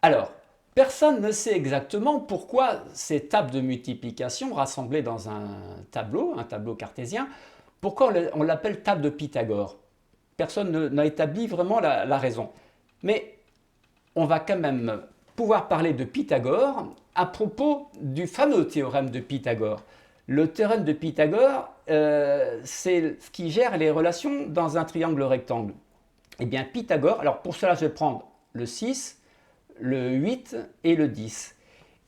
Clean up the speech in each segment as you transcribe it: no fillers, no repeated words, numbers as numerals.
Alors, personne ne sait exactement pourquoi ces tables de multiplication rassemblées dans un tableau cartésien, pourquoi on l'appelle table de Pythagore. Personne n'a établi vraiment la raison. Mais on va quand même pouvoir parler de Pythagore à propos du fameux théorème de Pythagore. Le théorème de Pythagore, c'est ce qui gère les relations dans un triangle rectangle. Eh bien, Pythagore, alors pour cela, je vais prendre le 6, le 8 et le 10.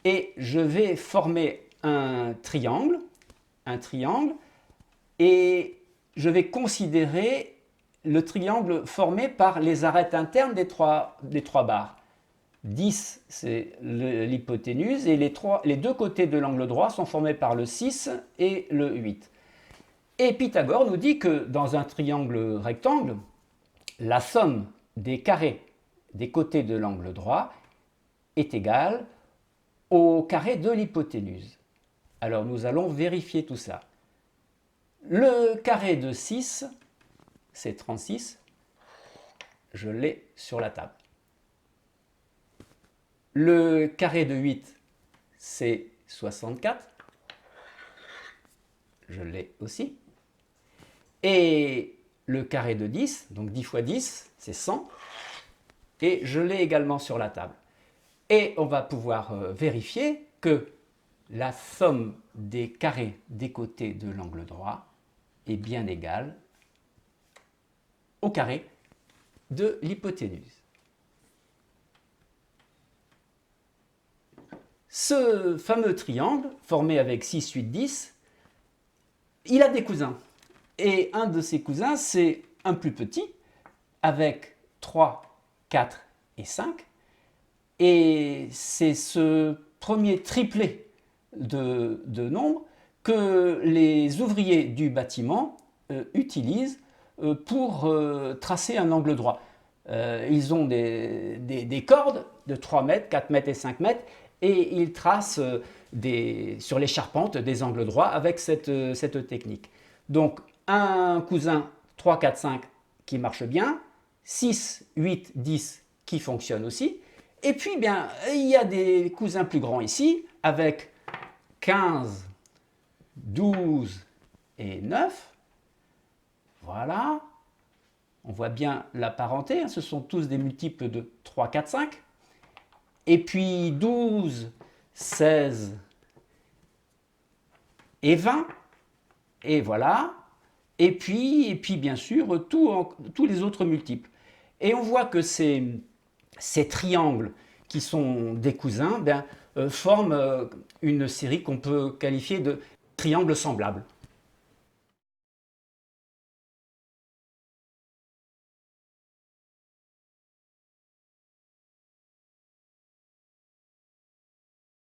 Et je vais former un triangle, et je vais considérer le triangle formé par les arêtes internes des trois barres. 10, c'est l'hypoténuse, et les deux côtés de l'angle droit sont formés par le 6 et le 8. Et Pythagore nous dit que dans un triangle rectangle, la somme des carrés des côtés de l'angle droit est égale au carré de l'hypoténuse. Alors nous allons vérifier tout ça. Le carré de 6, c'est 36. Je l'ai sur la table. Le carré de 8, c'est 64. Je l'ai aussi. Et le carré de 10, donc 10 fois 10, c'est 100. Et je l'ai également sur la table. Et on va pouvoir vérifier que la somme des carrés des côtés de l'angle droit est bien égale au carré de l'hypoténuse. Ce fameux triangle, formé avec 6, 8, 10, il a des cousins. Et un de ces cousins, c'est un plus petit, avec 3, 4 et 5. Et c'est ce premier triplet de nombres que les ouvriers du bâtiment utilisent pour tracer un angle droit. Ils ont des cordes de 3 mètres, 4 mètres et 5 mètres, et ils tracent sur les charpentes des angles droits avec cette technique. Donc un cousin 3, 4, 5 qui marche bien, 6, 8, 10 qui fonctionne aussi, et puis bien, il y a des cousins plus grands ici, avec 15, 12 et 9. Voilà. On voit bien la parenté, hein, ce sont tous des multiples de 3, 4, 5. Et puis 12, 16 et 20. Et voilà. Et puis bien sûr, tous les autres multiples. Et on voit que ces triangles qui sont des cousins forment une série qu'on peut qualifier de triangles semblables.